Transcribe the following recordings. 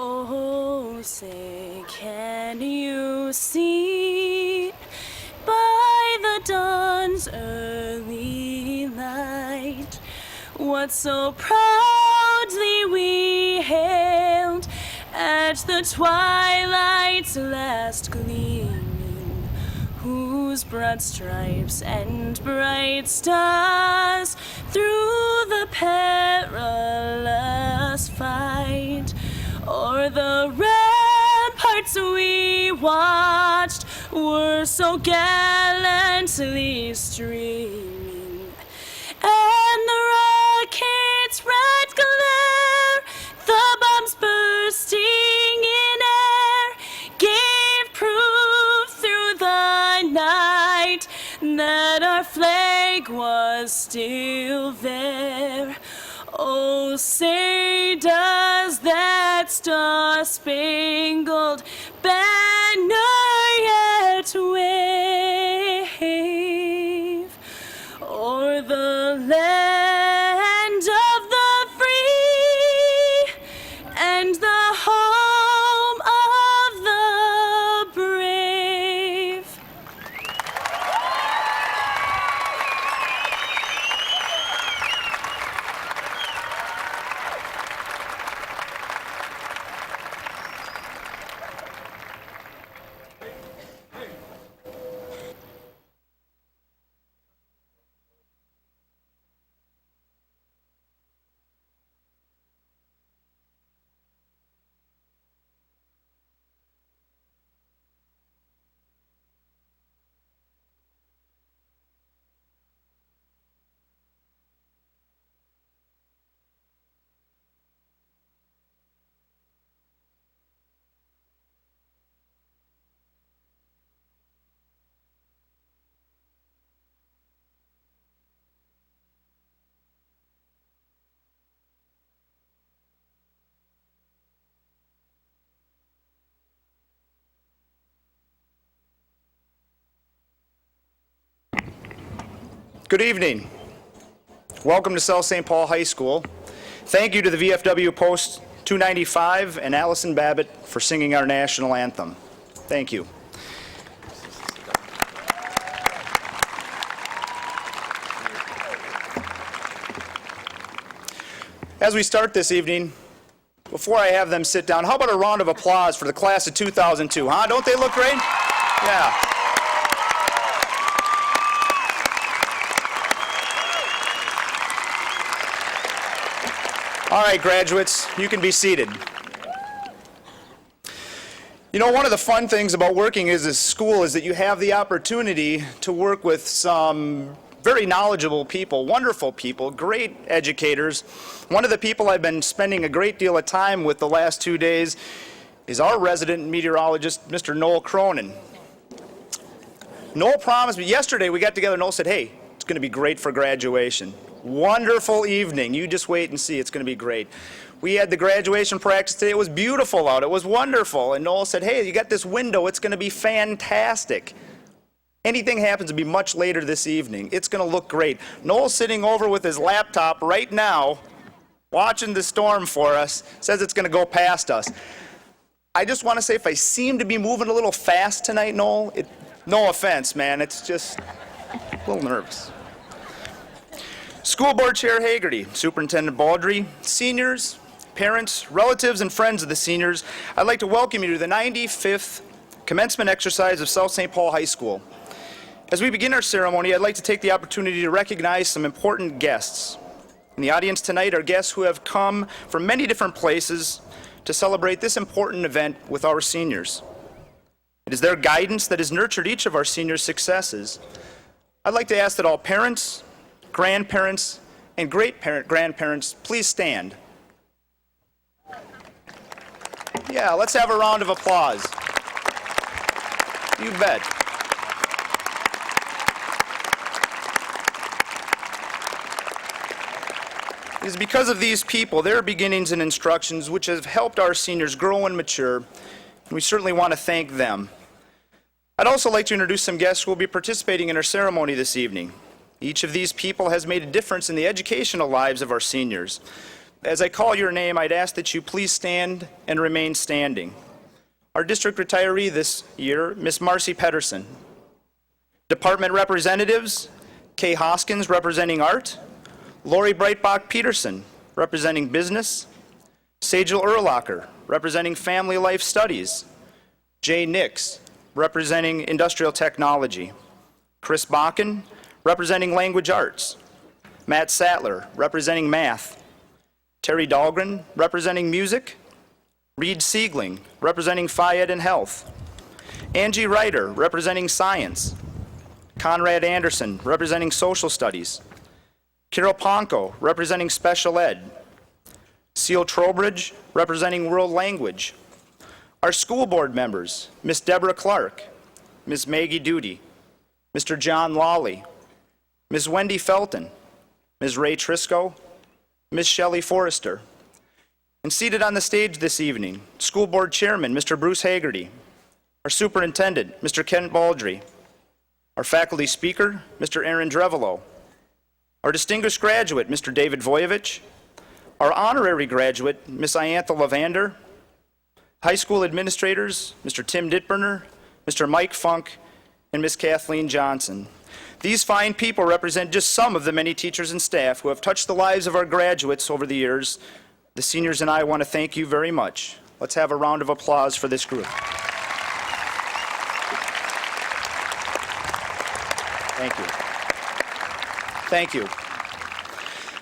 Oh, say, can you see by the dawn's early light what so proudly we hailed at the twilight's last gleaming, whose broad stripes and bright stars through the perilous fight o'er the ramparts we watched were so gallantly streaming, and the rocket's red glare, the bombs bursting in air, gave proof through the night that our flag was still there. Oh, say does that star-spangled banner yet wave o'er the land of the free and the home of the brave? Good evening. Welcome to South St. Paul High School. Thank you to the VFW Post 295 and Allison Babbitt for singing our national anthem. Thank you. As we start this evening, before I have them sit down, how about a round of applause for the class of 2002, huh? Don't they look great? Yeah. All right, graduates, you can be seated. You know, one of the fun things about working as a school is that you have the opportunity to work with some very knowledgeable people, wonderful people, great educators. One of the people I've been spending a great deal of time with the last 2 days is our resident meteorologist, Mr. Noel Cronin. Noel promised me, yesterday we got together, Noel said, hey, it's going to be great for graduation. Wonderful evening. You just wait and see. It's going to be great. We had the graduation practice today. It was beautiful out. It was wonderful. And Noel said, hey, you got this window. It's going to be fantastic. Anything happens to be much later this evening. It's going to look great. Noel's sitting over with his laptop right now, watching the storm for us, says it's going to go past us. I just want to say if I seem to be moving a little fast tonight, Noel, no offense, man. It's just a little nervous. School Board Chair Hagerty, Superintendent Baldry, seniors, parents, relatives, and friends of the seniors, I'd like to welcome you to the 95th commencement exercise of South St. Paul High School. As we begin our ceremony, I'd like to take the opportunity to recognize some important guests. In the audience tonight are guests who have come from many different places to celebrate this important event with our seniors. It is their guidance that has nurtured each of our seniors' successes. I'd like to ask that all parents, grandparents, and great-grandparents please stand. Yeah, let's have a round of applause. You bet. It is because of these people, their beginnings and instructions, which have helped our seniors grow and mature, and we certainly want to thank them. I'd also like to introduce some guests who will be participating in our ceremony this evening. Each of these people has made a difference in the educational lives of our seniors. As I call your name, I'd ask that you please stand and remain standing. Our district retiree this year, Miss Marcy Pedersen. Department representatives, Kay Hoskins representing art, Lori Breitbach Peterson representing business, Sajal Erlacher representing family life studies, Jay Nix representing industrial technology, Chris Bakken representing language arts, Matt Sattler representing math, Terry Dahlgren representing music, Reed Siegling representing Phi Ed and health, Angie Ryder representing science, Conrad Anderson representing social studies, Carol Ponko representing special ed, Seal Trowbridge representing world language. Our school board members, Miss Deborah Clark, Ms. Maggie Duty, Mr. John Lawley, Ms. Wendy Felton, Ms. Ray Trisco, Ms. Shelley Forrester. And seated on the stage this evening, School Board Chairman, Mr. Bruce Hagerty, our Superintendent, Mr. Kent Baldry, our faculty speaker, Mr. Aaron Drevelo, our distinguished graduate, Mr. David Voyevich, our honorary graduate, Ms. Iantha Lavander, high school administrators, Mr. Tim Dittberner, Mr. Mike Funk, and Ms. Kathleen Johnson. These fine people represent just some of the many teachers and staff who have touched the lives of our graduates over the years. The seniors and I want to thank you very much. Let's have a round of applause for this group. Thank you. Thank you.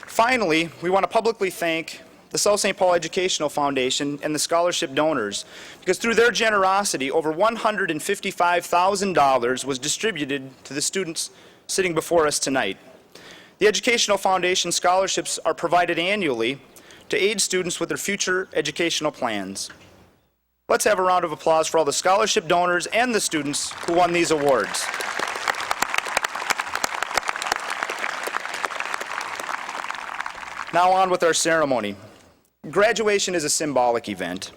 Finally, we want to publicly thank the South St. Paul Educational Foundation and the scholarship donors, because through their generosity, over $155,000 was distributed to the students sitting before us tonight. The Educational Foundation scholarships are provided annually to aid students with their future educational plans. Let's have a round of applause for all the scholarship donors and the students who won these awards. Now on with our ceremony. Graduation is a symbolic event.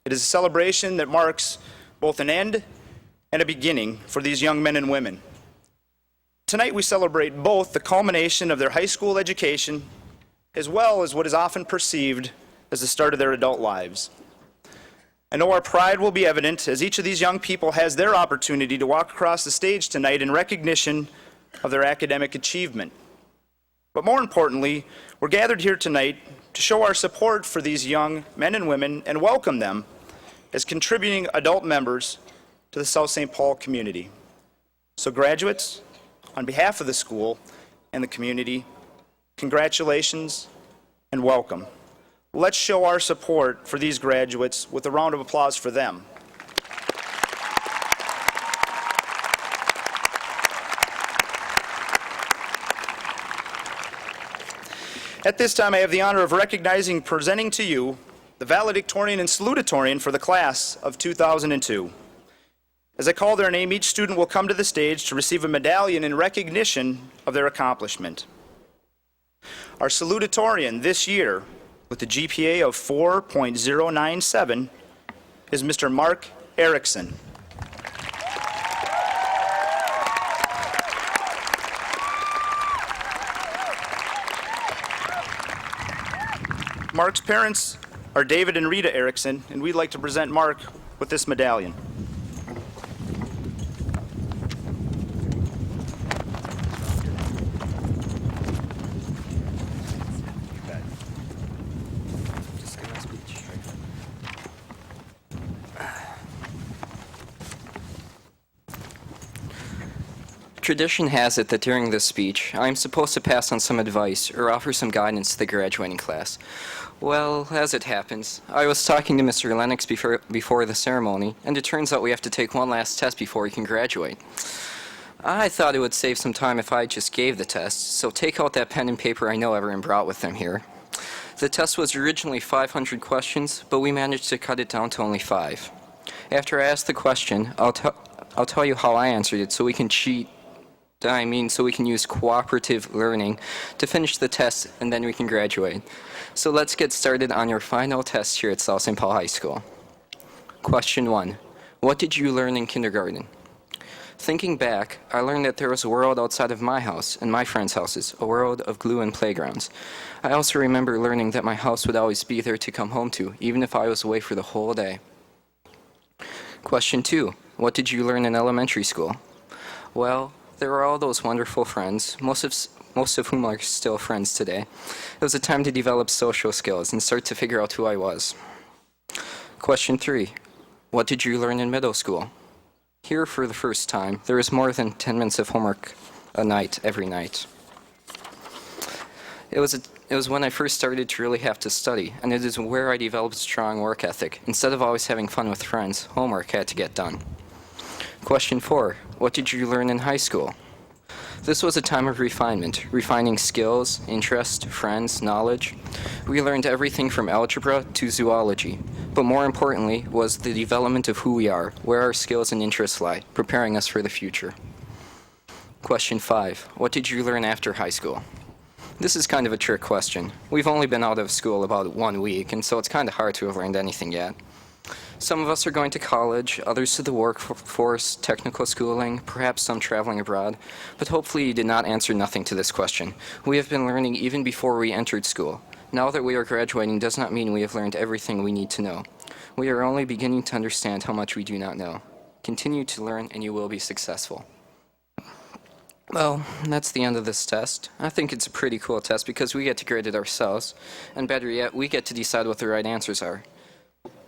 It is a celebration that marks both an end and a beginning for these young men and women. Tonight we celebrate both the culmination of their high school education as well as what is often perceived as the start of their adult lives. I know our pride will be evident as each of these young people has their opportunity to walk across the stage tonight in recognition of their academic achievement. But more importantly, we're gathered here tonight to show our support for these young men and women and welcome them as contributing adult members to the South St. Paul community. So graduates, on behalf of the school and the community, congratulations and welcome. Let's show our support for these graduates with a round of applause for them. At this time, I have the honor of recognizing and presenting to you the Valedictorian and Salutatorian for the class of 2002. As I call their name, each student will come to the stage to receive a medallion in recognition of their accomplishment. Our Salutatorian this year, with a GPA of 4.097, is Mr. Mark Erickson. Mark's parents are David and Rita Erickson, and we'd like to present Mark with this medallion. Tradition has it that during this speech, I am supposed to pass on some advice or offer some guidance to the graduating class. Well, as it happens, I was talking to Mr. Lennox before the ceremony, and it turns out we have to take one last test before we can graduate. I thought it would save some time if I just gave the test, so take out that pen and paper I know everyone brought with them here. The test was originally 500 questions, but we managed to cut it down to only 5. After I ask the question, I'll tell you how I answered it so we can so we can use cooperative learning to finish the test, and then we can graduate. So let's get started on your final test here at South St. Paul High School. Question 1. What did you learn in kindergarten? Thinking back, I learned that there was a world outside of my house and my friends' houses, a world of glue and playgrounds. I also remember learning that my house would always be there to come home to, even if I was away for the whole day. Question 2. What did you learn in elementary school? Well, there were all those wonderful friends, most of whom are still friends today. It was a time to develop social skills and start to figure out who I was. Question 3. What did you learn in middle school? Here, for the first time, there was more than 10 minutes of homework a night, every night. It was when I first started to really have to study, and it is where I developed strong work ethic. Instead of always having fun with friends, homework had to get done. Question 4. What did you learn in high school? This was a time of refinement, refining skills, interest, friends, knowledge. We learned everything from algebra to zoology, but more importantly was the development of who we are, where our skills and interests lie, preparing us for the future. Question 5. What did you learn after high school? This is kind of a trick question. We've only been out of school about 1 week, and so it's kind of hard to have learned anything yet. Some of us are going to college, others to the workforce, technical schooling, perhaps some traveling abroad, but hopefully you did not answer nothing to this question. We have been learning even before we entered school. Now that we are graduating does not mean we have learned everything we need to know. We are only beginning to understand how much we do not know. Continue to learn and you will be successful. Well, that's the end of this test. I think it's a pretty cool test because we get to grade it ourselves, and better yet, we get to decide what the right answers are.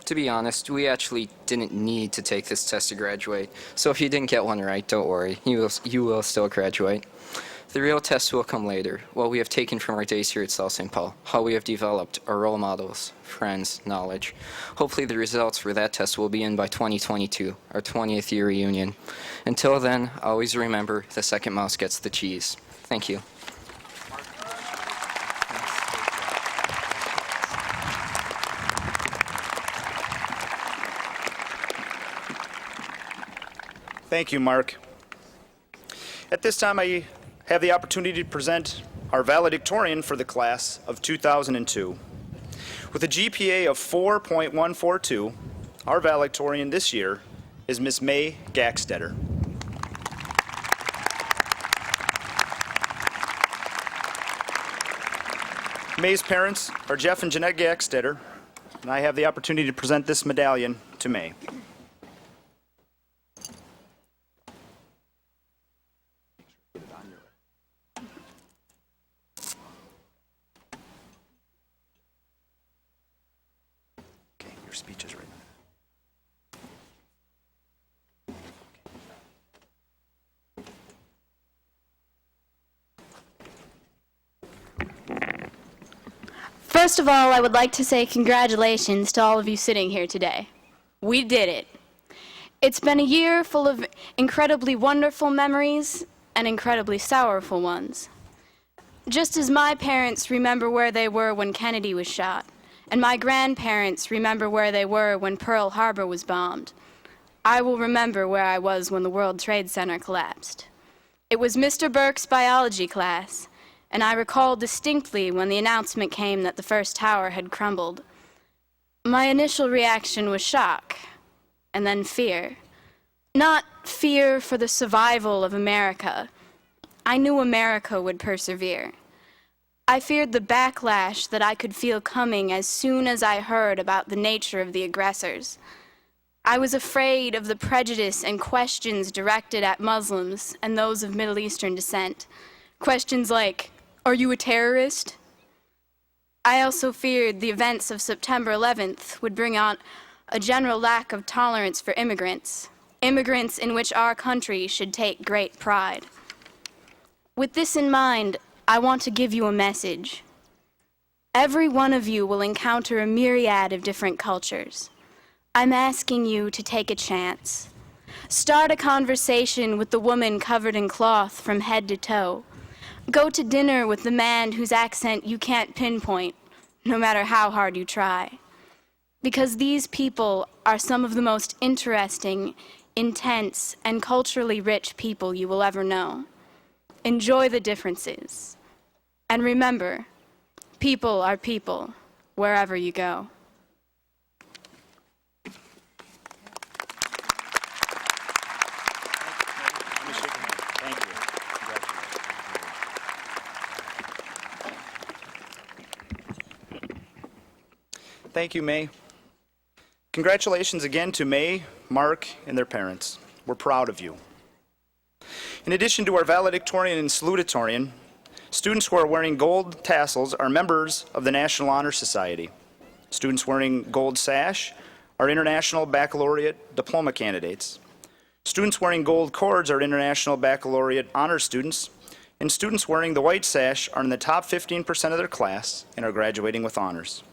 To be honest, we actually didn't need to take this test to graduate, so if you didn't get one right, don't worry, you will still graduate. The real test will come later, what we have taken from our days here at South St. Paul, how we have developed our role models, friends, knowledge. Hopefully the results for that test will be in by 2022, our 20th year reunion. Until then, always remember, the second mouse gets the cheese. Thank you. Thank you, Mark. At this time, I have the opportunity to present our valedictorian for the class of 2002. With a GPA of 4.142, our valedictorian this year is Miss May Gackstetter. May's parents are Jeff and Jeanette Gackstetter, and I have the opportunity to present this medallion to May. Speeches right now. First of all, I would like to say congratulations to all of you sitting here today. We did it. It's been a year full of incredibly wonderful memories and incredibly sorrowful ones. Just as my parents remember where they were when Kennedy was shot, and my grandparents remember where they were when Pearl Harbor was bombed, I will remember where I was when the World Trade Center collapsed. It was Mr. Burke's biology class, and I recall distinctly when the announcement came that the first tower had crumbled. My initial reaction was shock, and then fear. Not fear for the survival of America. I knew America would persevere. I feared the backlash that I could feel coming as soon as I heard about the nature of the aggressors. I was afraid of the prejudice and questions directed at Muslims and those of Middle Eastern descent. Questions like, "Are you a terrorist?" I also feared the events of September 11th would bring on a general lack of tolerance for immigrants in which our country should take great pride. With this in mind, I want to give you a message. Every one of you will encounter a myriad of different cultures. I'm asking you to take a chance. Start a conversation with the woman covered in cloth from head to toe. Go to dinner with the man whose accent you can't pinpoint, no matter how hard you try. Because these people are some of the most interesting, intense, and culturally rich people you will ever know. Enjoy the differences. And remember, people are people, wherever you go. Thank you, May. Congratulations again to May, Mark, and their parents. We're proud of you. In addition to our valedictorian and salutatorian, students who are wearing gold tassels are members of the National Honor Society. Students wearing gold sash are International Baccalaureate Diploma candidates. Students wearing gold cords are International Baccalaureate Honor students, and students wearing the white sash are in the top 15% of their class and are graduating with honors.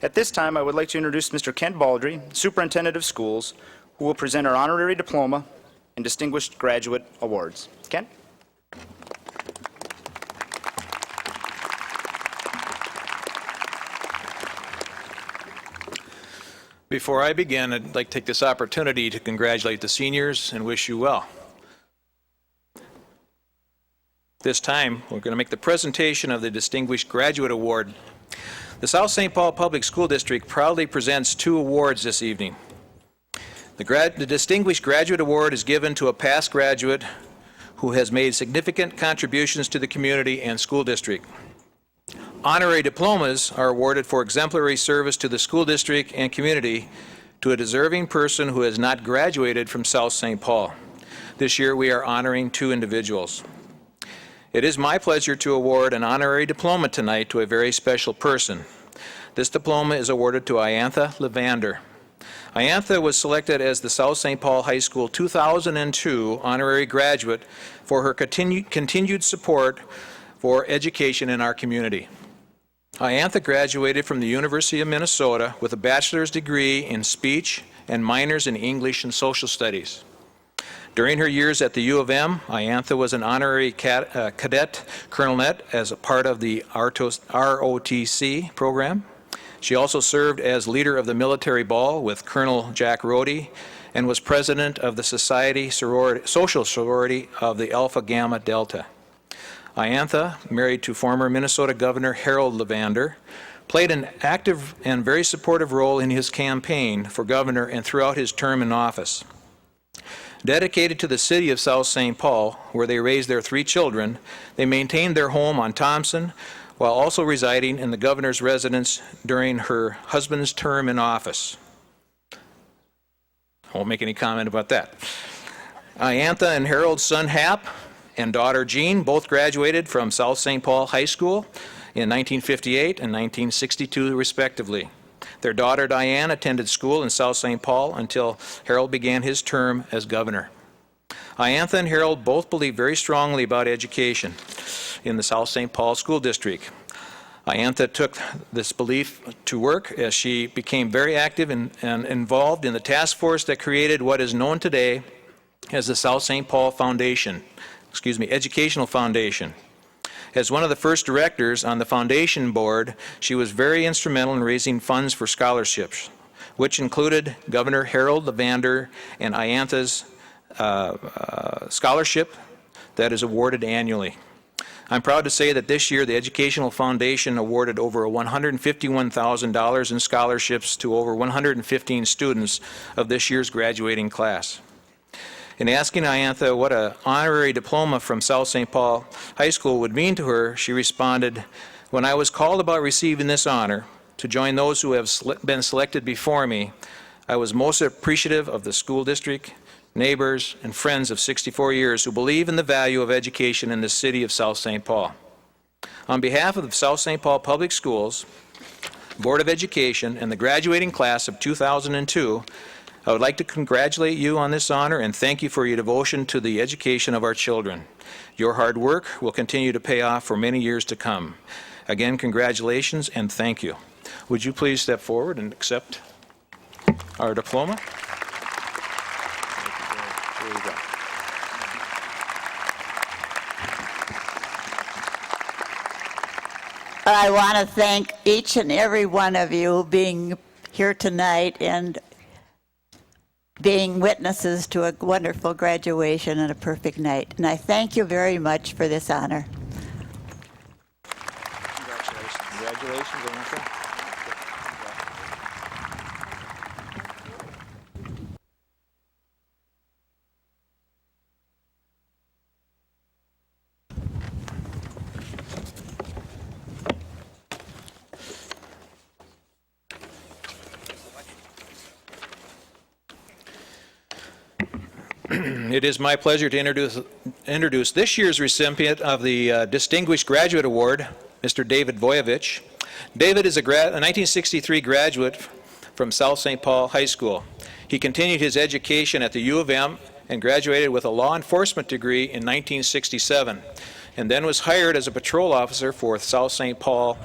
At this time, I would like to introduce Mr. Kent Baldry, Superintendent of Schools, who will present our honorary diploma and distinguished graduate awards. Kent? Before I begin, I'd like to take this opportunity to congratulate the seniors and wish you well. This time, we're going to make the presentation of the Distinguished Graduate Award. The South St. Paul Public School District proudly presents 2 awards this evening. The Distinguished Graduate Award is given to a past graduate who has made significant contributions to the community and school district. Honorary diplomas are awarded for exemplary service to the school district and community to a deserving person who has not graduated from South St. Paul. This year, we are honoring 2 individuals. It is my pleasure to award an honorary diploma tonight to a very special person. This diploma is awarded to Iantha Levander. Iantha was selected as the South St. Paul High School 2002 honorary graduate for her continued support for education in our community. Iantha graduated from the University of Minnesota with a bachelor's degree in speech and minors in English and social studies. During her years at the U of M, Iantha was an honorary cadet colonelette as a part of the ROTC program. She also served as leader of the military ball with Colonel Jack Rhodey and was president of the social sorority of the Alpha Gamma Delta. Iantha, married to former Minnesota Governor Harold Levander, played an active and very supportive role in his campaign for governor and throughout his term in office. Dedicated to the city of South St. Paul, where they raised their 3 children, they maintained their home on Thompson while also residing in the governor's residence during her husband's term in office. I won't make any comment about that. Iantha and Harold's son Hap and daughter Jean both graduated from South St. Paul High School in 1958 and 1962 respectively. Their daughter Diane attended school in South St. Paul until Harold began his term as governor. Iantha and Harold both believe very strongly about education in the South St. Paul School District. Iantha took this belief to work as she became very active and involved in the task force that created what is known today as the South St. Paul Educational Foundation. As one of the first directors on the foundation board, she was very instrumental in raising funds for scholarships, which included Governor Harold Levander and Iantha's scholarship that is awarded annually. I'm proud to say that this year the Educational Foundation awarded over $151,000 in scholarships to over 115 students of this year's graduating class. In asking Iantha what an honorary diploma from South St. Paul High School would mean to her, she responded, "When I was called about receiving this honor to join those who have been selected before me, I was most appreciative of the school district, neighbors, and friends of 64 years who believe in the value of education in the city of South St. Paul. On behalf of the South St. Paul Public Schools, Board of Education, and the graduating class of 2002, I would like to congratulate you on this honor and thank you for your devotion to the education of our children. Your hard work will continue to pay off for many years to come. Again, congratulations and thank you." Would you please step forward and accept our diploma? There you go. I want to thank each and every one of you being here tonight and being witnesses to a wonderful graduation and a perfect night. And I thank you very much for this honor. Congratulations. Congratulations, Iantha. It is my pleasure to introduce this year's recipient of the Distinguished Graduate Award, Mr. David Voyevich. David is a 1963 graduate from South St. Paul High School. He continued his education at the U of M and graduated with a law enforcement degree in 1967, and then was hired as a patrol officer for the South St. Paul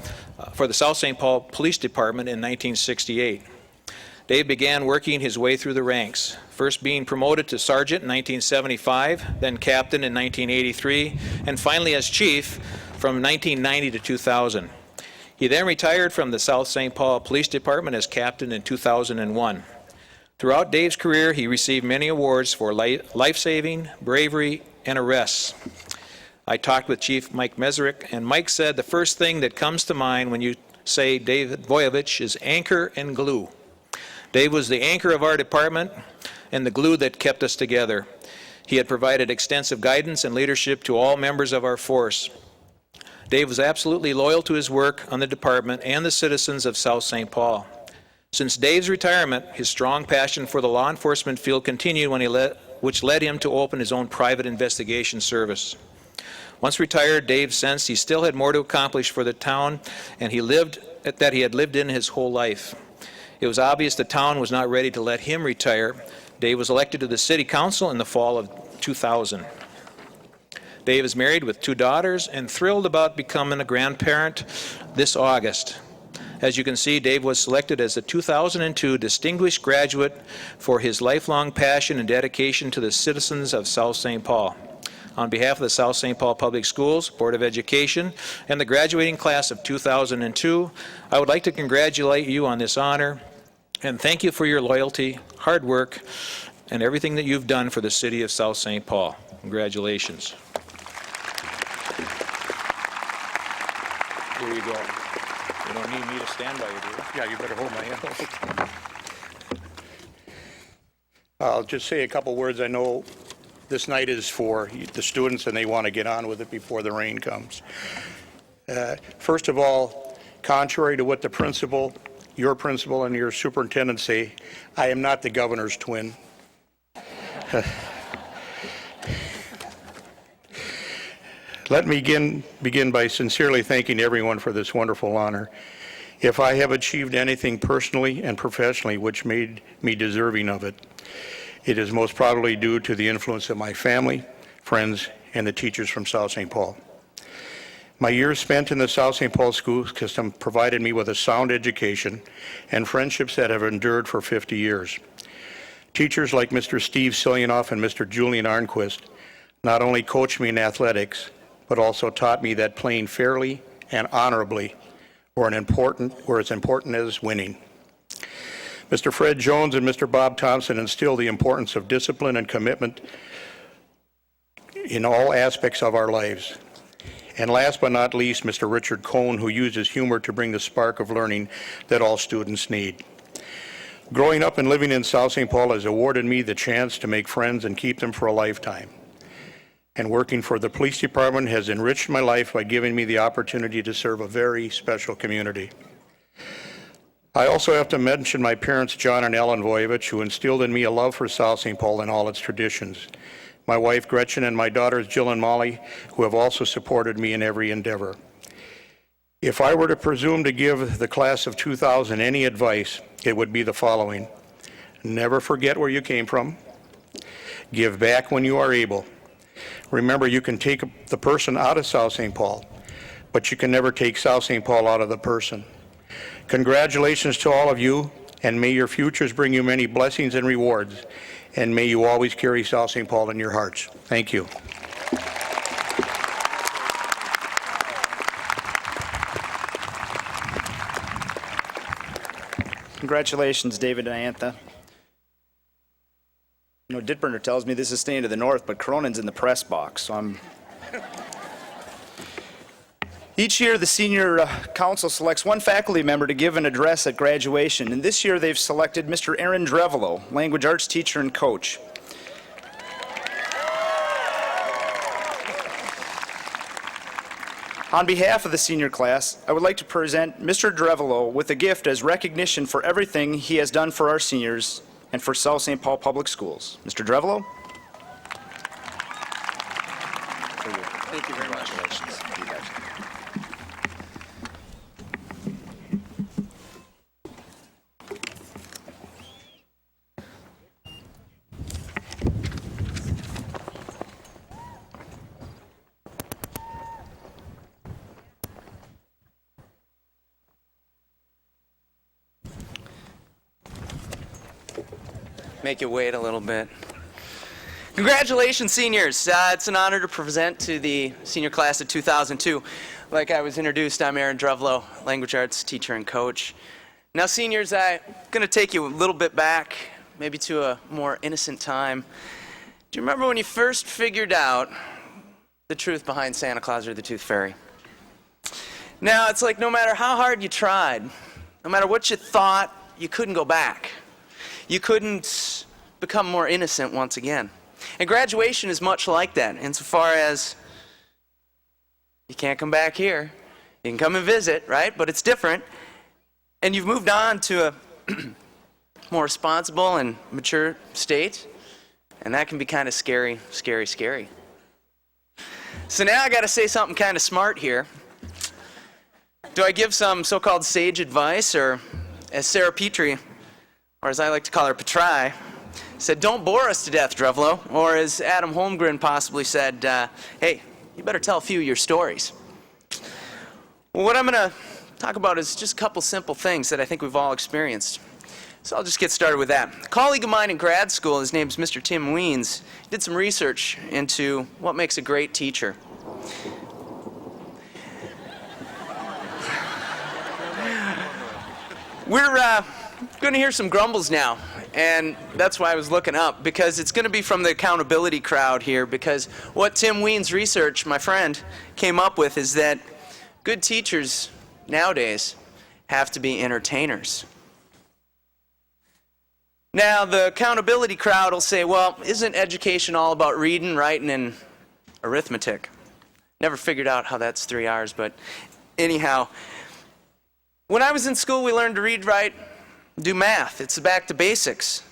Police Department in 1968. Dave began working his way through the ranks, first being promoted to sergeant in 1975, then captain in 1983, and finally as chief from 1990 to 2000. He then retired from the South St. Paul Police Department as captain in 2001. Throughout Dave's career, he received many awards for life-saving, bravery, and arrests. I talked with Chief Mike Meserick, and Mike said the first thing that comes to mind when you say David Voyevich is anchor and glue. Dave was the anchor of our department and the glue that kept us together. He had provided extensive guidance and leadership to all members of our force. Dave was absolutely loyal to his work on the department and the citizens of South St. Paul. Since Dave's retirement, his strong passion for the law enforcement field continued which led him to open his own private investigation service. Once retired, Dave sensed he still had more to accomplish for the town and that he had lived in his whole life. It was obvious the town was not ready to let him retire. Dave was elected to the city council in the fall of 2000. Dave is married with 2 daughters and thrilled about becoming a grandparent this August. As you can see, Dave was selected as the 2002 Distinguished Graduate for his lifelong passion and dedication to the citizens of South St. Paul. On behalf of the South St. Paul Public Schools Board of Education and the graduating class of 2002, I would like to congratulate you on this honor and thank you for your loyalty, hard work, and everything that you've done for the city of South St. Paul. Congratulations. Here you go. You don't need me to stand by you, do you? Yeah, you better hold my hand. I'll just say a couple words. I know this night is for the students and they want to get on with it before the rain comes. First of all, contrary to what the principal, your principal and your superintendent say, I am not the governor's twin. Let me begin by sincerely thanking everyone for this wonderful honor. If I have achieved anything personally and professionally which made me deserving of it, it is most probably due to the influence of my family, friends, and the teachers from South St. Paul. My years spent in the South St. Paul school system provided me with a sound education and friendships that have endured for 50 years. Teachers like Mr. Steve Siljanoff and Mr. Julian Arnquist not only coached me in athletics, but also taught me that playing fairly and honorably were as important as winning. Mr. Fred Jones and Mr. Bob Thompson instilled the importance of discipline and commitment in all aspects of our lives. And last but not least, Mr. Richard Cohn, who used his humor to bring the spark of learning that all students need. Growing up and living in South St. Paul has awarded me the chance to make friends and keep them for a lifetime. And working for the police department has enriched my life by giving me the opportunity to serve a very special community. I also have to mention my parents, John and Ellen Voyevich, who instilled in me a love for South St. Paul and all its traditions. My wife, Gretchen, and my daughters, Jill and Molly, who have also supported me in every endeavor. If I were to presume to give the class of 2000 any advice, it would be the following. Never forget where you came from. Give back when you are able. Remember, you can take the person out of South St. Paul, but you can never take South St. Paul out of the person. Congratulations to all of you, and may your futures bring you many blessings and rewards, and may you always carry South St. Paul in your hearts. Thank you. Congratulations, David and Antha. You know, Ditburner tells me this is staying to the north, but Cronin's in the press box, so I'm... Each year, the senior council selects one faculty member to give an address at graduation, and this year they've selected Mr. Aaron Drevelo, language arts teacher and coach. On behalf of the senior class, I would like to present Mr. Drevelo with a gift as recognition for everything he has done for our seniors and for South St. Paul Public Schools. Mr. Drevelo? Thank you very much. Make you wait a little bit. Congratulations, seniors. It's an honor to present to the senior class of 2002. Like I was introduced, I'm Aaron Drevlo, language arts teacher and coach. Now, seniors, I'm going to take you a little bit back, maybe to a more innocent time. Do you remember when you first figured out the truth behind Santa Claus or the Tooth Fairy? Now, it's like no matter how hard you tried, no matter what you thought, you couldn't go back. You couldn't become more innocent once again. And graduation is much like that, insofar as you can't come back here. You can come and visit, right? But it's different. And you've moved on to a more responsible and mature state. And that can be kind of scary, scary, scary. So now I got to say something kind of smart here. Do I give some so-called sage advice, or as Sarah Petrie, or as I like to call her, Petri, said, don't bore us to death, Drevlo. Or as Adam Holmgren possibly said, hey, you better tell a few of your stories. Well, what I'm going to talk about is just a couple simple things that I think we've all experienced. So I'll just get started with that. A colleague of mine in grad school, his name's Mr. Tim Weens, did some research into what makes a great teacher. We're going to hear some grumbles now, and that's why I was looking up, because it's going to be from the accountability crowd here, because what Tim Weens' research, my friend, came up with is that good teachers nowadays have to be entertainers. Now, the accountability crowd will say, well, isn't education all about reading, writing, and arithmetic? Never figured out how that's 3 R's, but anyhow, when I was in school, we learned to read, write, do math. It's back to basics.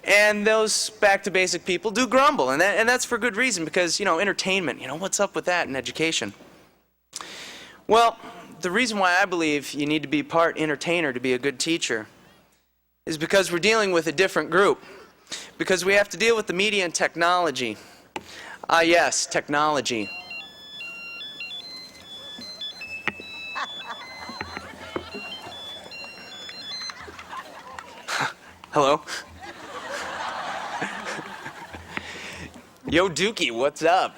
And those back to basic people do grumble, and that's for good reason, because, entertainment, what's up with that in education? Well, the reason why I believe you need to be part entertainer to be a good teacher is because we're dealing with a different group. Because we have to deal with the media and technology. Ah, yes, technology. Hello? Yo, Dookie, what's up?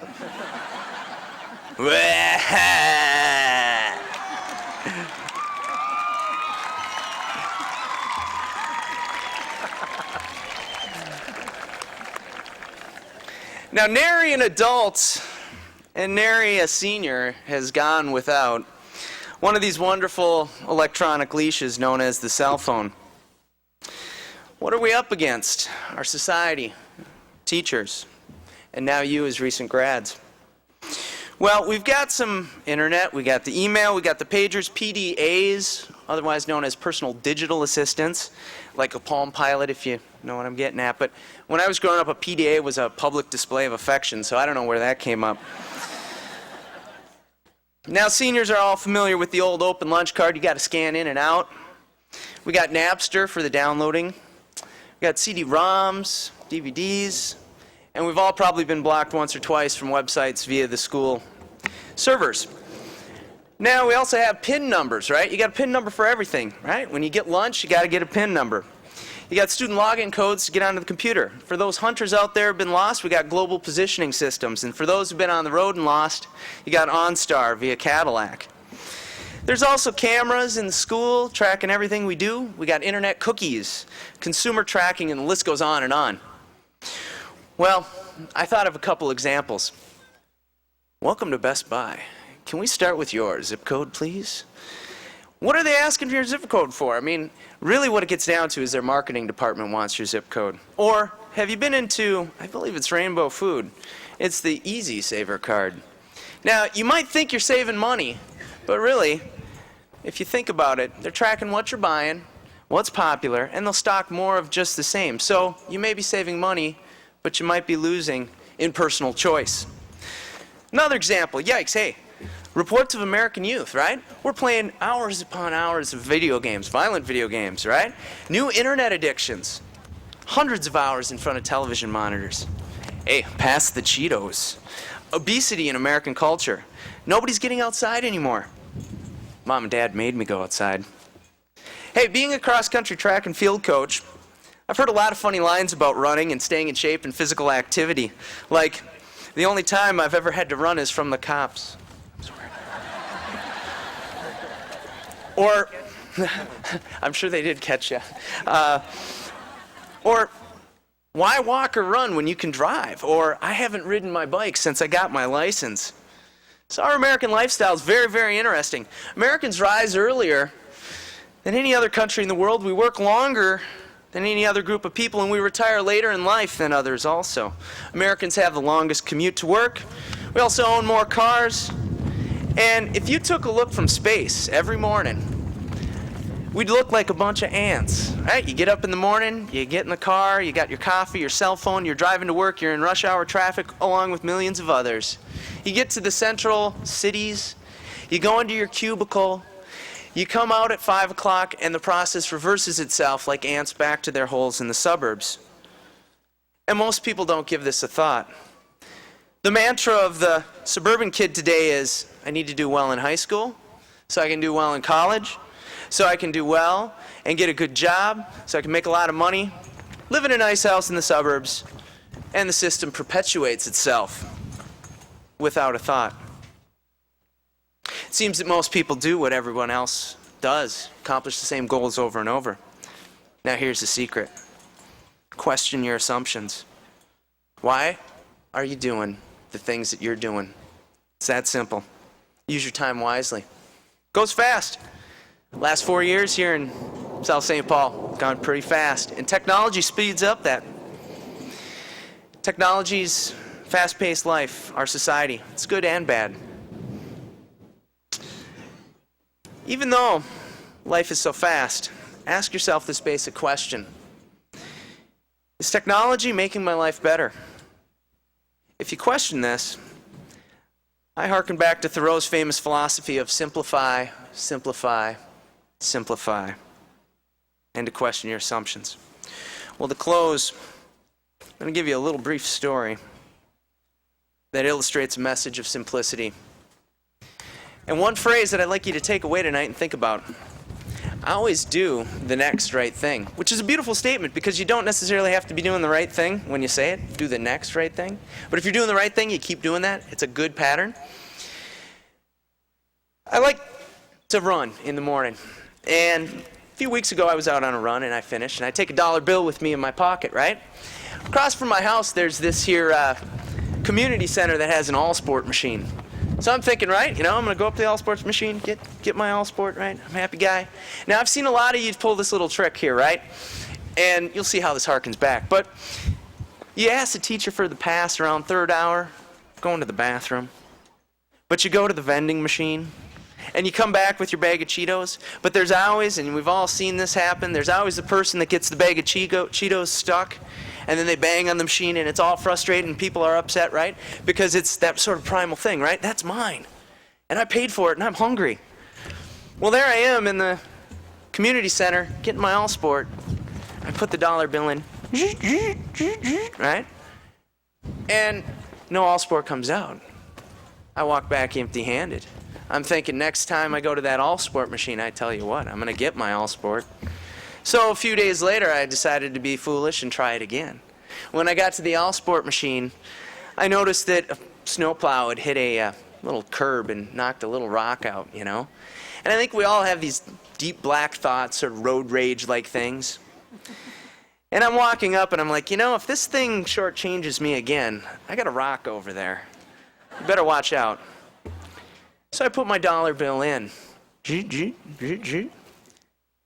Now, nary an adult and nary a senior has gone without one of these wonderful electronic leashes known as the cell phone. What are we up against? Our society, teachers, and now you as recent grads. Well, we've got some internet, we got the email, we got the pagers, PDAs, otherwise known as personal digital assistants, like a Palm Pilot, if you know what I'm getting at. But when I was growing up, a PDA was a public display of affection, so I don't know where that came up. Now, seniors are all familiar with the old open lunch card. You got to scan in and out. We got Napster for the downloading. We got CD-ROMs, DVDs, and we've all probably been blocked once or twice from websites via the school servers. Now, we also have PIN numbers, right? You got a PIN number for everything, right? When you get lunch, you got to get a PIN number. You got student login codes to get onto the computer. For those hunters out there who've been lost, we got global positioning systems. And for those who've been on the road and lost, you got OnStar via Cadillac. There's also cameras in the school tracking everything we do. We got internet cookies, consumer tracking, and the list goes on and on. Well, I thought of a couple examples. Welcome to Best Buy. Can we start with your zip code, please? What are they asking for your zip code for? I mean, really what it gets down to is their marketing department wants your zip code. Or have you been into, I believe it's Rainbow Food. It's the Easy Saver card. Now, you might think you're saving money, but really, if you think about it, they're tracking what you're buying, what's popular, and they'll stock more of just the same. So you may be saving money, but you might be losing in personal choice. Another example, yikes, hey, reports of American youth, right? We're playing hours upon hours of video games, violent video games, right? New internet addictions, hundreds of hours in front of television monitors. Hey, pass the Cheetos. Obesity in American culture. Nobody's getting outside anymore. Mom and Dad made me go outside. Hey, being a cross-country track and field coach, I've heard a lot of funny lines about running and staying in shape and physical activity. Like, the only time I've ever had to run is from the cops. Or, I'm sure they did catch you. Or, why walk or run when you can drive? Or, I haven't ridden my bike since I got my license. So our American lifestyle is very, very interesting. Americans rise earlier than any other country in the world. We work longer than any other group of people, and we retire later in life than others also. Americans have the longest commute to work. We also own more cars. And if you took a look from space every morning, we'd look like a bunch of ants, right? You get up in the morning, you get in the car, you got your coffee, your cell phone, you're driving to work, you're in rush hour traffic along with millions of others. You get to the central cities, you go into your cubicle, you come out at 5 o'clock, and the process reverses itself like ants back to their holes in the suburbs. And most people don't give this a thought. The mantra of the suburban kid today is, I need to do well in high school, so I can do well in college, so I can do well and get a good job, so I can make a lot of money, live in a nice house in the suburbs, and the system perpetuates itself without a thought. It seems that most people do what everyone else does, accomplish the same goals over and over. Now here's the secret. Question your assumptions. Why are you doing the things that you're doing? It's that simple. Use your time wisely. Goes fast. Last 4 years here in South St. Paul, gone pretty fast. And technology speeds up that. Technology's fast-paced life, our society. It's good and bad. Even though life is so fast, ask yourself this basic question. Is technology making my life better? If you question this, I hearken back to Thoreau's famous philosophy of simplify, simplify, simplify, and to question your assumptions. Well, to close, I'm going to give you a little brief story that illustrates a message of simplicity. And one phrase that I'd like you to take away tonight and think about. I always do the next right thing, which is a beautiful statement because you don't necessarily have to be doing the right thing when you say it. Do the next right thing. But if you're doing the right thing, you keep doing that. It's a good pattern. I like to run in the morning. And a few weeks ago, I was out on a run and I finished. And I take a dollar bill with me in my pocket, right? Across from my house, there's this here community center that has an all-sport machine. So I'm thinking, right, I'm going to go up to the all-sports machine, get my all-sport, right? I'm a happy guy. Now, I've seen a lot of you pull this little trick here, right? And you'll see how this harkens back. But you ask the teacher for the pass around third hour, going to the bathroom. But you go to the vending machine, and you come back with your bag of Cheetos. But there's always, and we've all seen this happen, there's always the person that gets the bag of Cheetos stuck, and then they bang on the machine and it's all frustrating and people are upset, right? Because it's that sort of primal thing, right? That's mine. And I paid for it and I'm hungry. Well, there I am in the community center getting my all sport. I put the dollar bill in, right? And no all sport comes out. I walk back empty handed. I'm thinking next time I go to that all sport machine, I tell you what, I'm going to get my all sport. So a few days later, I decided to be foolish and try it again. When I got to the all-sport machine, I noticed that a snowplow had hit a little curb and knocked a little rock out, And I think we all have these deep black thoughts, sort of road rage-like things. And I'm walking up and I'm like, if this thing shortchanges me again, I got a rock over there. You better watch out. So I put my dollar bill in. And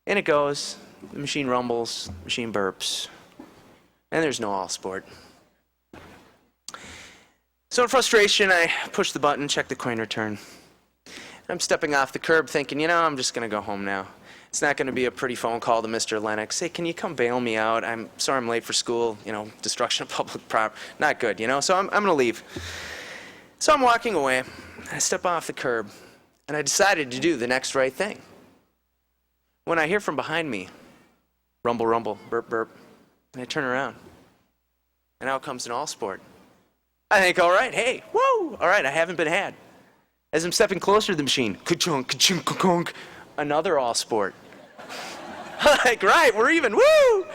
it goes. The machine rumbles, the machine burps, and there's no all sport. So in frustration, I push the button, check the coin return. I'm stepping off the curb thinking, I'm just going to go home now. It's not going to be a pretty phone call to Mr. Lennox. Hey, can you come bail me out? I'm sorry I'm late for school. Destruction of public property. Not good, So I'm going to leave. So I'm walking away. I step off the curb, and I decided to do the next right thing. When I hear from behind me, rumble, rumble, burp, burp, and I turn around, and out comes an all sport. I think, all right, hey, whoa, all right, I haven't been had. As I'm stepping closer to the machine, ka-chunk, ka-chunk, ka-chunk, another all sport. Like, right, we're even, woo!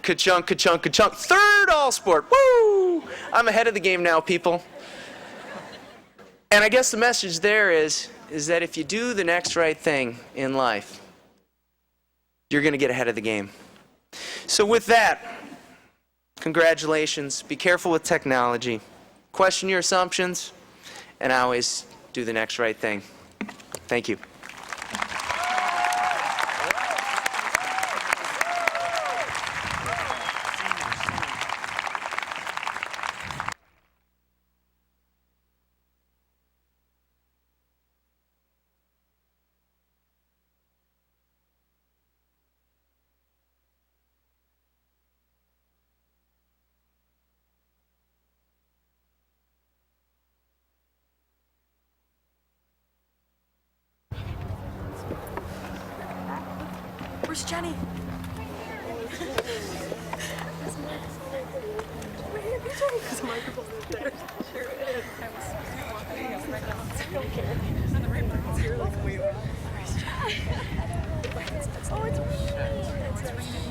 Ka-chunk, ka-chunk, ka-chunk, third all sport, woo! I'm ahead of the game now, people. And I guess the message there is that if you do the next right thing in life, you're going to get ahead of the game. So with that, congratulations. Be careful with technology. Question your assumptions, and always do the next right thing. Thank you. Where's Jenny? There's a microphone right there. Sure it is. I don't care. On the right mark. You're like way back. Where's Jenny? Oh, it's raining. It's raining.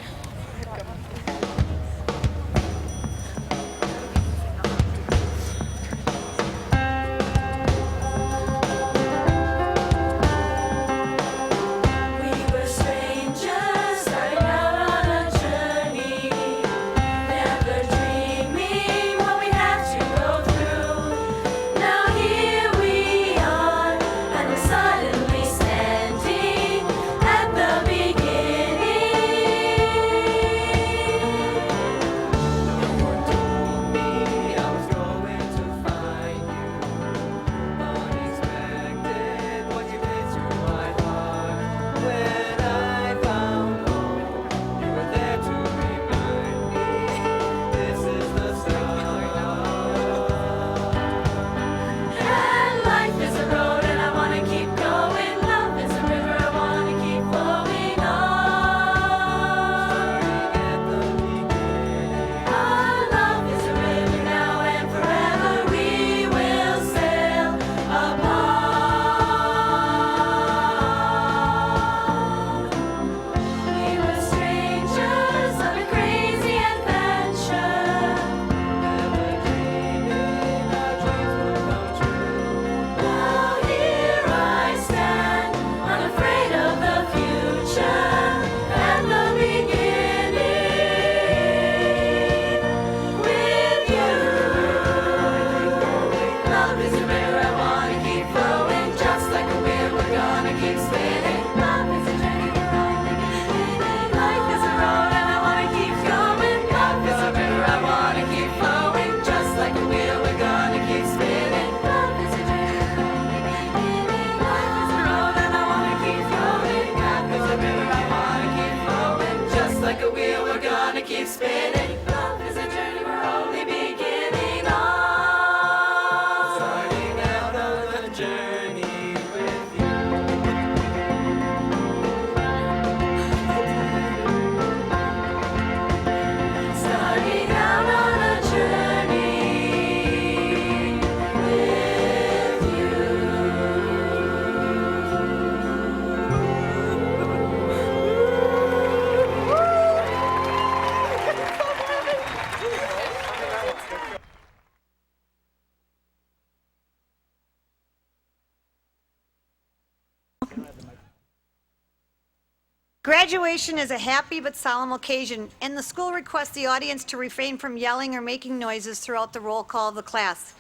Graduation is a happy but solemn occasion, and the school requests the audience to refrain from yelling or making noises throughout the roll call of the class.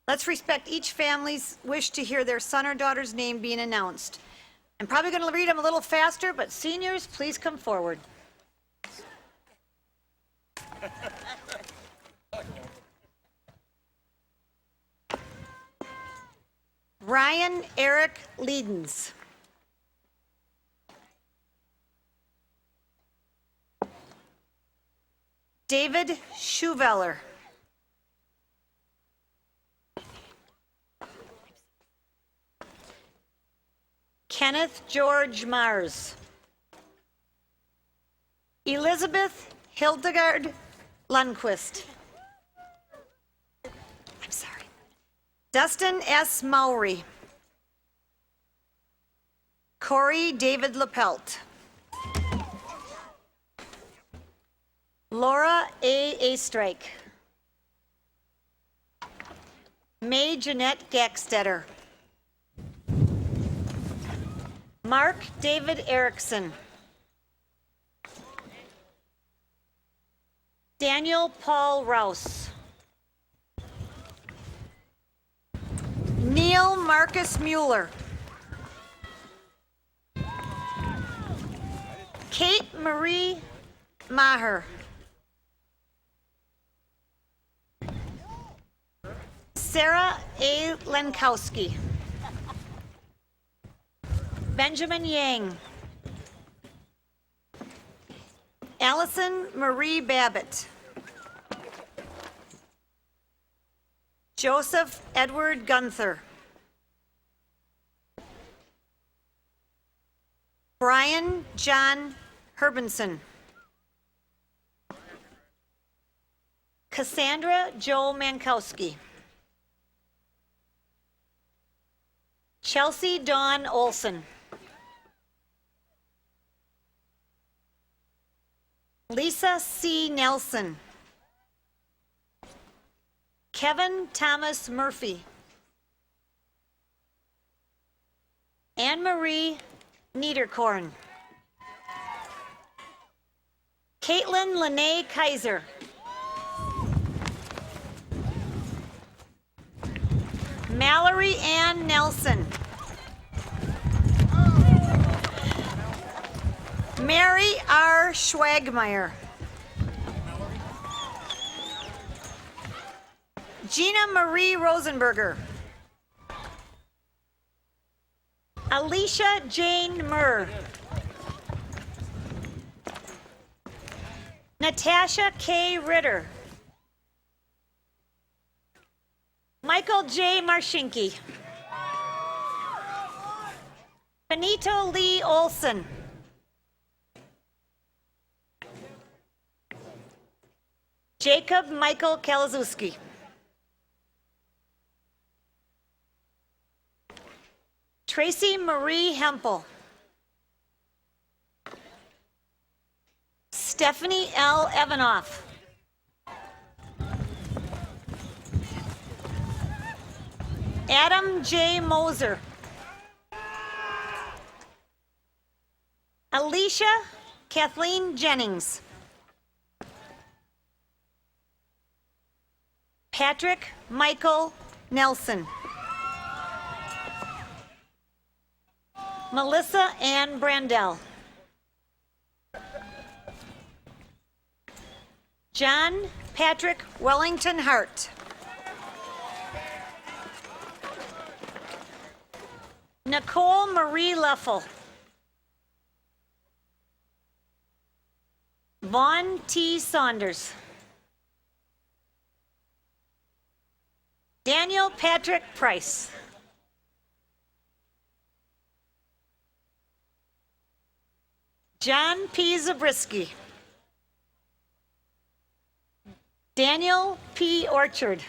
Let's respect each family's wish to hear their son or daughter's name being announced. I'm probably going to read them a little faster, but seniors, please come forward. Ryan Eric Leedens. David Schuveller. Kenneth George Mars. Elizabeth Hildegard Lundquist. I'm sorry. Dustin S. Mowry. Corey David Lapelt. Laura A. Astrike. May Jeanette Gackstetter. Mark David Erickson. Daniel Paul Rouse. Neil Marcus Mueller. Kate Marie Maher. Sarah A. Lenkowski. Benjamin Yang. Allison Marie Babbitt. Joseph Edward Gunther. Brian John Herbenson. Cassandra Joe Mankowski. Chelsea Dawn Olson. Lisa C. Nelson. Kevin Thomas Murphy. Anne Marie Niederkorn. Caitlin Lene Kaiser. Mallory Ann Nelson. Mary R. Schwagmeyer. Gina Marie Rosenberger. Alicia Jane Murr. Natasha K. Ritter. Michael J. Marshinki. Benito Lee Olson. Jacob Michael Kalazewski. Tracy Marie Hempel. Stephanie L. Evanoff. Adam J. Moser. Alicia Kathleen Jennings. Patrick Michael Nelson. Melissa Ann Brandell. John Patrick Wellington Hart. Nicole Marie Leffel. Vaughn T. Saunders. Daniel Patrick Price. John P. Zabriskie. Daniel P. Orchard.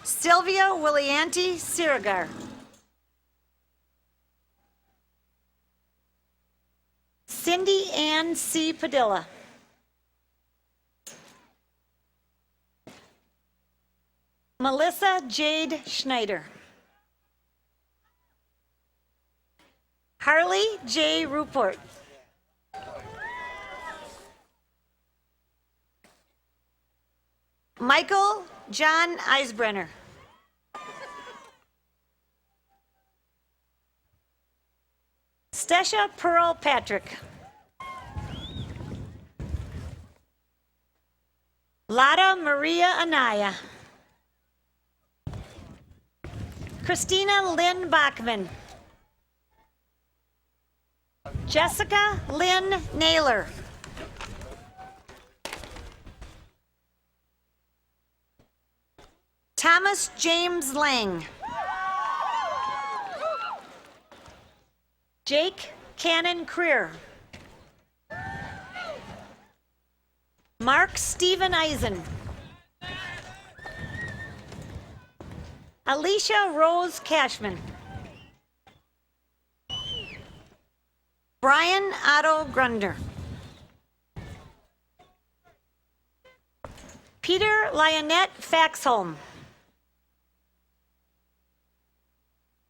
Sylvia Willianti Sirigar. Cindy Ann C. Padilla. Melissa Jade Schneider. Harley J. Ruport. Michael John Eisbrenner. Stesha Pearl Patrick. Lada Maria Anaya. Christina Lynn Bachman. Jessica Lynn Naylor. Thomas James Lang. Jake Cannon Creer. Mark Stephen Eisen. Alicia Rose Cashman. Brian Otto Grunder. Peter Lionette Faxholm.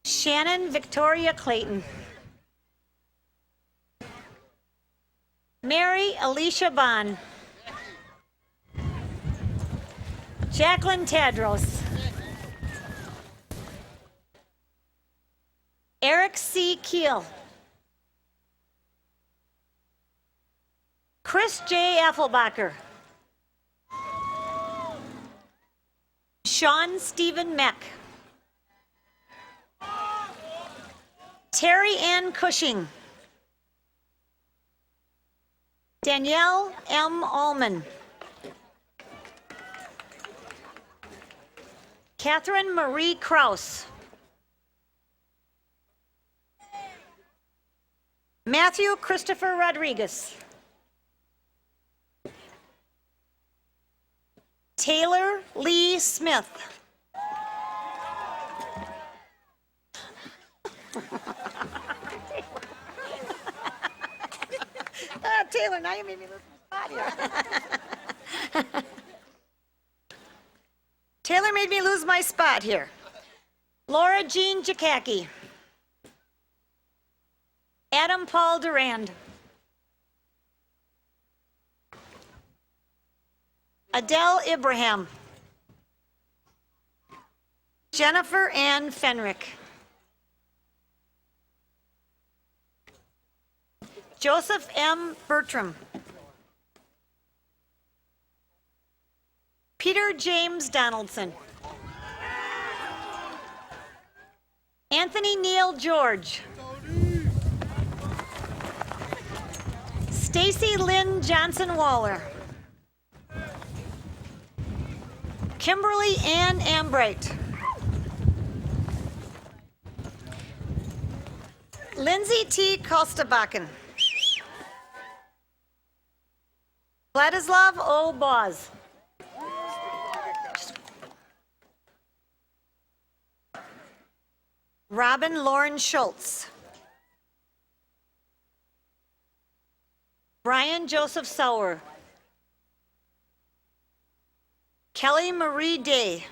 Shannon Victoria Clayton. Mary Alicia Bond. Jacqueline Tadros. Eric C. Keel. Chris J. Affelbacher. Sean Stephen Meck. Terry Ann Cushing. Danielle M. Allman. Catherine Marie Kraus. Matthew Christopher Rodriguez. Taylor Lee Smith. Taylor, now you made me lose my spot here. Taylor made me lose my spot here. Laura Jean Jakacki. Adam Paul Durand. Adele Ibrahim. Jennifer Ann Fenrick. Joseph M. Bertram. Peter James Donaldson. Anthony Neal George. Stacy Lynn Johnson Waller. Kimberly Ann Ambright. Lindsay T. Kostabakken. Vladislav O. Boz. Robin Lauren Schultz. Brian Joseph Sauer. Kelly Marie Day.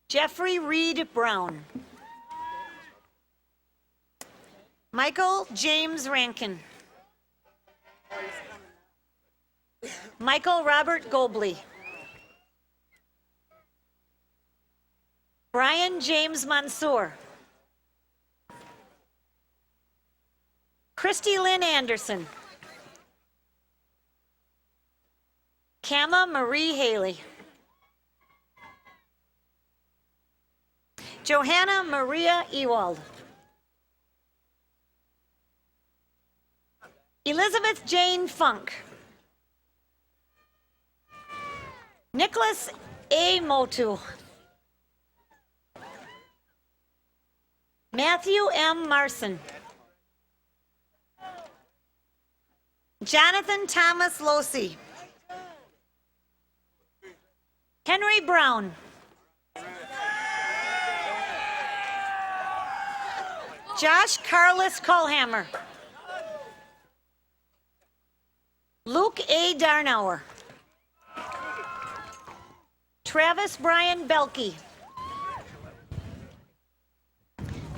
Jeffrey Reed Brown. Michael James Rankin. Michael Robert Gobley. Brian James Mansour. Christy Lynn Anderson. Kama Marie Haley. Johanna Maria Ewald. Elizabeth Jane Funk. Nicholas A. Motu. Matthew M. Marson. Jonathan Thomas Losi. Henry Brown. Josh Carlos Colhammer. Luke A. Darnauer. Travis Brian Belkey.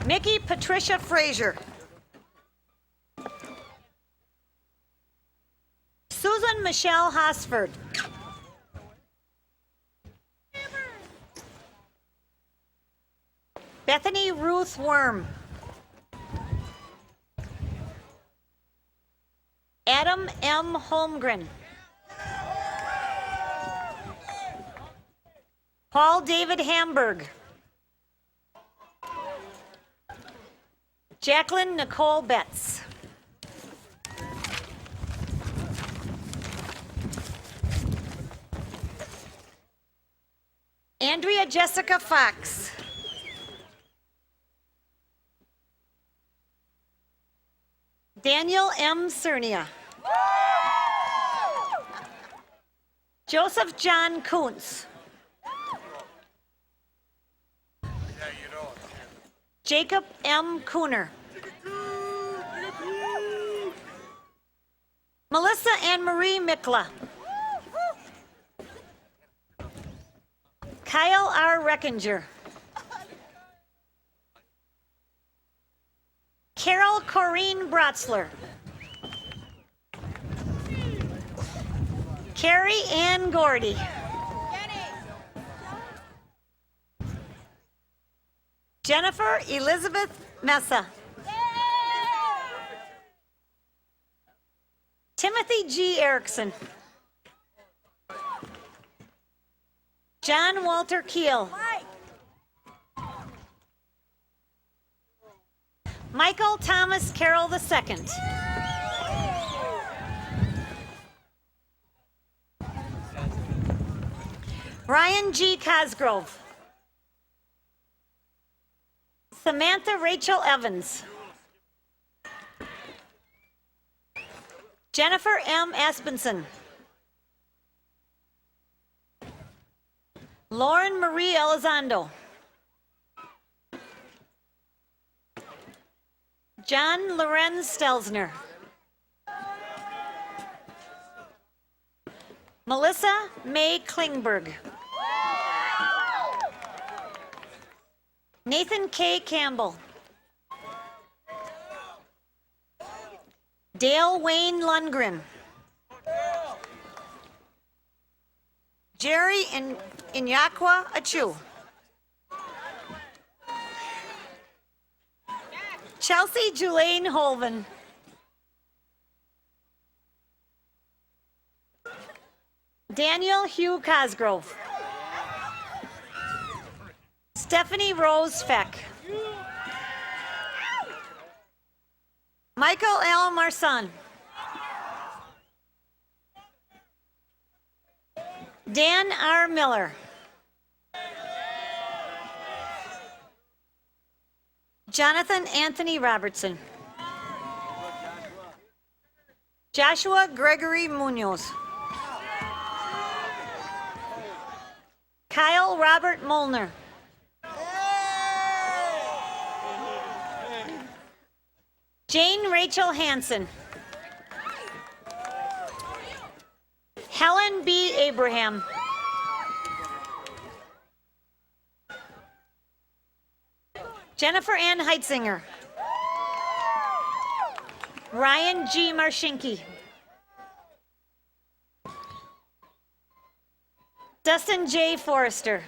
Mickey Patricia Frazier. Susan Michelle Hosford. Bethany Ruth Worm. Adam M. Holmgren. Paul David Hamburg. Jacqueline Nicole Betts. Andrea Jessica Fox. Daniel M. Cernia. Joseph John Kuntz. Jacob M. Cooner. Melissa Ann Marie Mikla. Kyle R. Reckinger. Carol Corrine Brotzler. Carrie Ann Gordy. Jennifer Elizabeth Messa. Timothy G. Erickson. John Walter Keel. Michael Thomas Carroll II. Ryan G. Cosgrove. Samantha Rachel Evans. Jennifer M. Aspenson. Lauren Marie Elizondo. John Lorenz Stelzner. Melissa May Klingberg. Nathan K. Campbell. Dale Wayne Lundgren. Jerry Inyakwa Achu. Chelsea Julaine Holven. Daniel Hugh Cosgrove. Stephanie Rose Feck. Michael L. Marsan. Dan R. Miller. Jonathan Anthony Robertson. Joshua Gregory Munoz. Kyle Robert Molnar. Jane Rachel Hansen. Helen B. Abraham. Jennifer Ann Heitzinger. Ryan G. Marshinki. Dustin J. Forrester.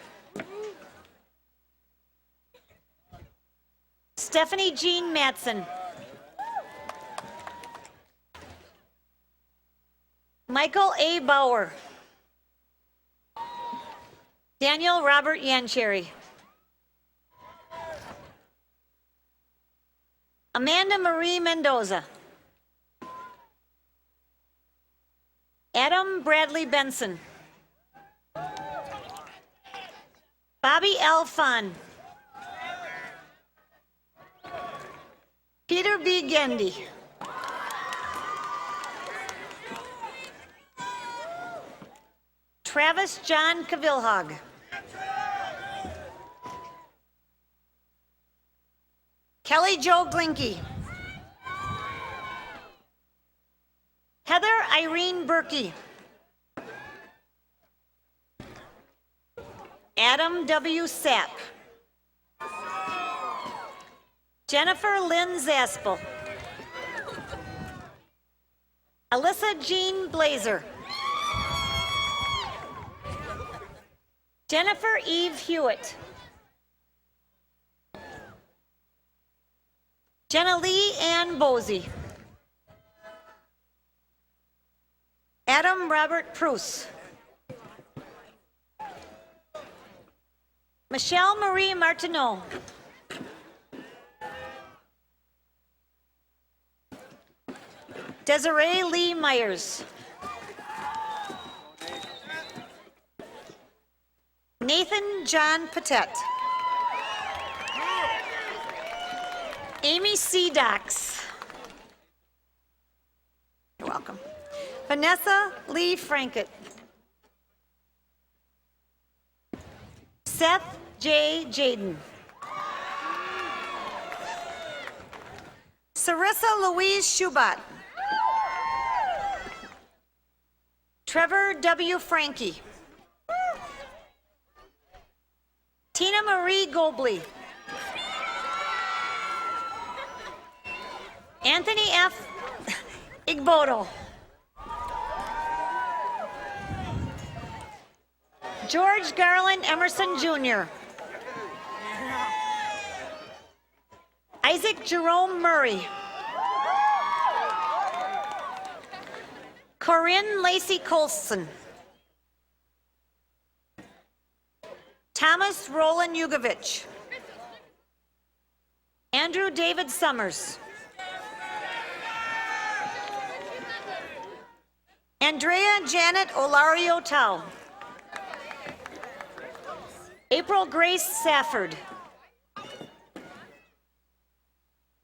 Stephanie Jean Matson. Michael A. Bauer. Daniel Robert Yancherry. Amanda Marie Mendoza. Adam Bradley Benson. Bobby L. Fun. Peter B. Gendy. Travis John Cavilhog. Kelly Jo Glinky. Heather Irene Berkey. Adam W. Sapp. Jennifer Lynn Zaspel. Alyssa Jean Blazer. Jennifer Eve Hewitt. Jenna Lee Ann Bosey. Adam Robert Pruce. Michelle Marie Martineau. Desiree Lee Myers. Nathan John Patet. Amy C. Dox. Vanessa Lee Frankett. Seth J. Jaden. Sarissa Louise Schubat. Trevor W. Frankie. Tina Marie Gobley. Anthony F. Igboto. George Garland Emerson Jr. Isaac Jerome Murray. Corinne Lacey Colson. Thomas Roland Yugovich. Andrew David Summers. Andrea Janet Olario Tau. April Grace Safford.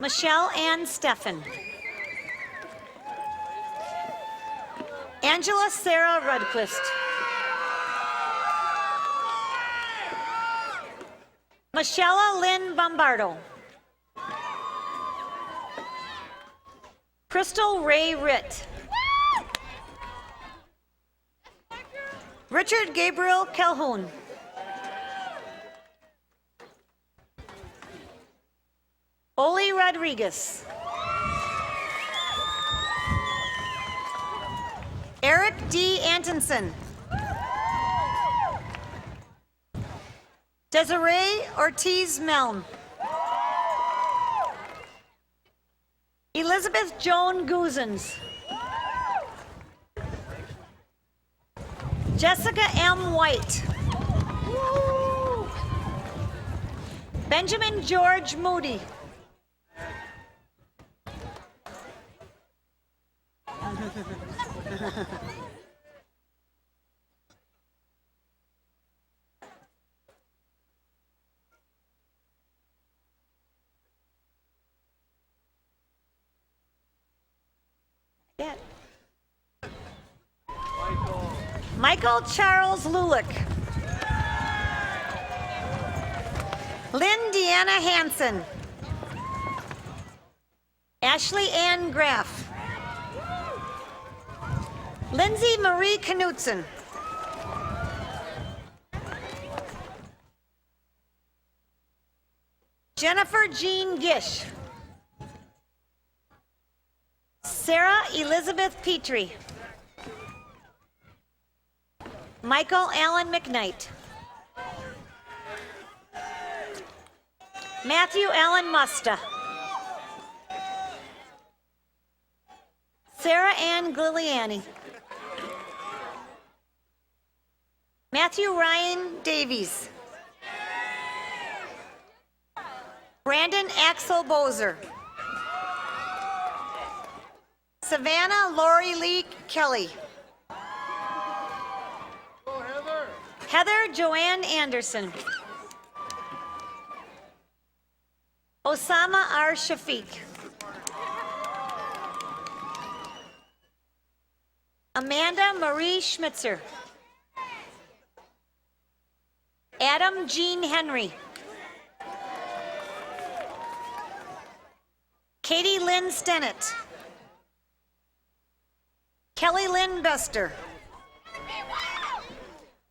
Michelle Ann Steffen. Angela Sarah Rudquist. Michelle Lynn Bombardo. Crystal Ray Ritt. Richard Gabriel Calhoun. Oli Rodriguez. Eric D. Antonson. Desiree Ortiz Melm. Elizabeth Joan Guzens. Jessica M. White. Benjamin George Moody. Yeah. Michael Charles Lulick. Lynn Deanna Hansen. Ashley Ann Graff. Lindsay Marie Knutson. Jennifer Jean Gish. Sarah Elizabeth Petrie. Michael Allen McKnight. Matthew Allen Musta. Sarah Ann Gliliani. Matthew Ryan Davies. Brandon Axel Bozer. Savannah Lori Lee Kelly. Heather Joanne Anderson. Osama R. Shafiq. Amanda Marie Schmitzer. Adam Jean Henry. Katie Lynn Stennett. Kelly Lynn Bester.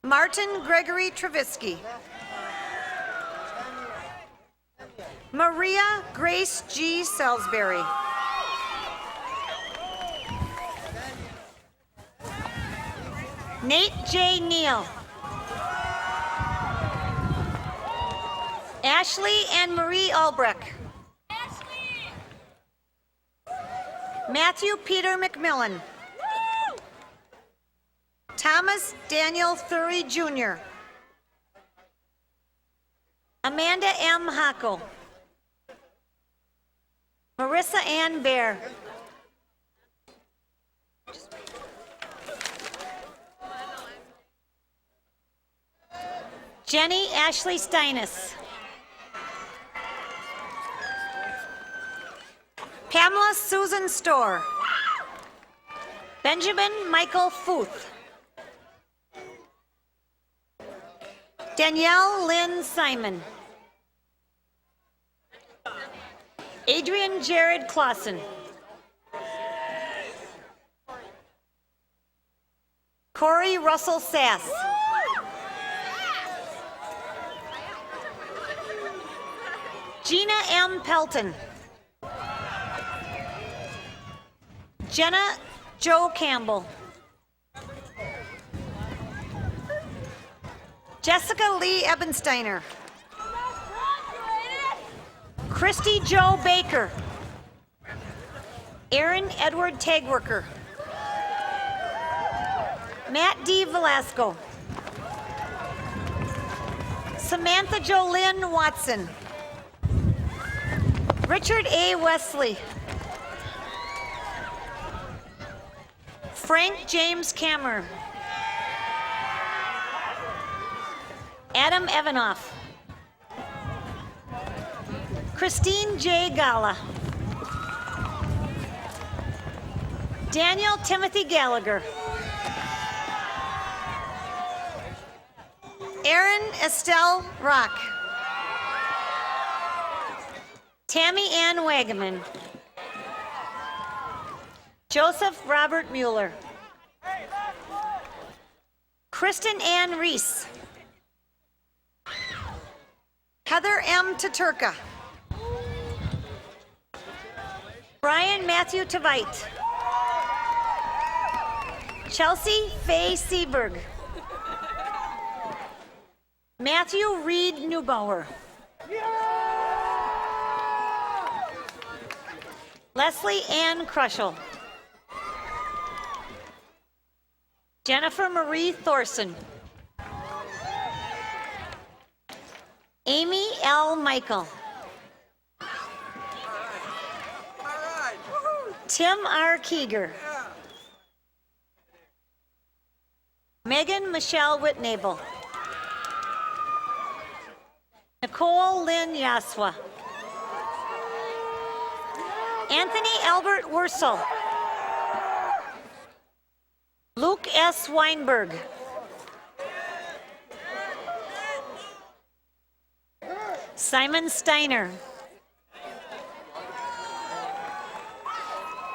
Martin Gregory Trevisky. Maria Grace G. Salisbury. Nate J. Neal. Ashley Ann Marie Albrecht. Matthew Peter McMillan. Thomas Daniel Thury Jr. Amanda M. Hackel. Marissa Ann Bear. Jenny Ashley Steinis. Pamela Susan Storr. Benjamin Michael Futh. Danielle Lynn Simon. Adrian Jared Clausen. Corey Russell Sass. Gina M. Pelton. Jenna Joe Campbell. Jessica Lee Ebensteiner. Christy Joe Baker. Aaron Edward Tagworker. Matt D. Velasco. Samantha Jolynn Watson. Richard A. Wesley. Frank James Kammer. Adam Evanoff. Christine J. Gala. Daniel Timothy Gallagher. Erin Estelle Rock. Tammy Ann Wagaman. Joseph Robert Mueller. Kristen Ann Reese. Heather M. Taturka. Brian Matthew Tveit. Chelsea Faye Seberg. Matthew Reed Neubauer. Leslie Ann Crushel. Jennifer Marie Thorson. Amy L. Michael. Tim R. Keeger. Megan Michelle Whitnable. Nicole Lynn Yaswa. Anthony Albert Wursel. Luke S. Weinberg. Simon Steiner.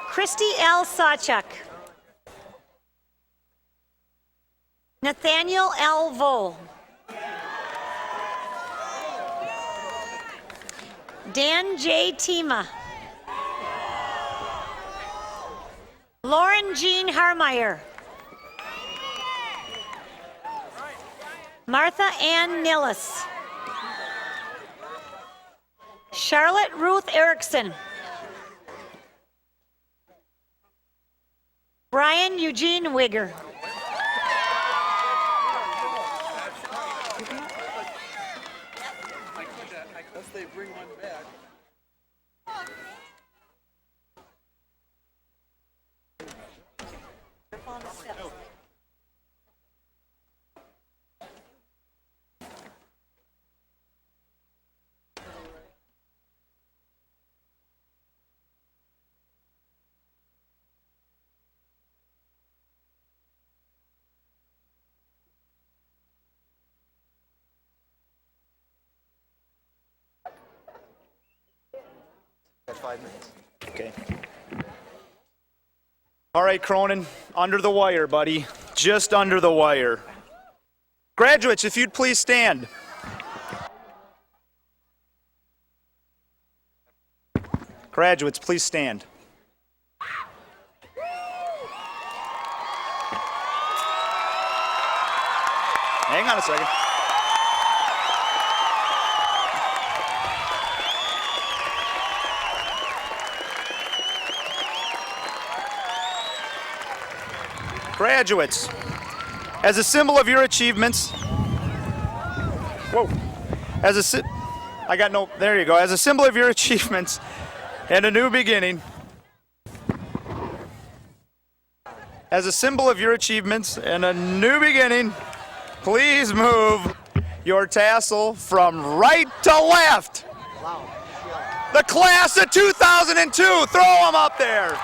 Christy L. Sawchuk. Nathaniel L. Vole. Dan J. Tima. Lauren Jean Harmeyer. Martha Ann Nillis. Charlotte Ruth Erickson. Brian Eugene Wigger. Got 5 minutes. Okay. All right, Cronin, under the wire, buddy. Just under the wire. Graduates, if you'd please stand. Graduates, please stand. Hang on a second. Graduates, as a symbol of your achievements, as a symbol of your achievements and a new beginning, please move your tassel from right to left. The class of 2002, throw them up there.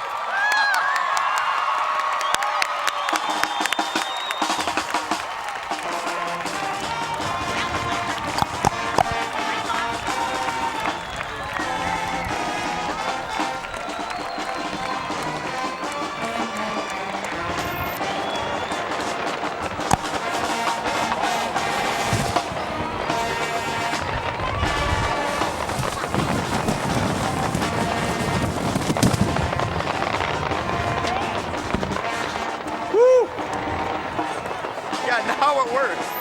how it works.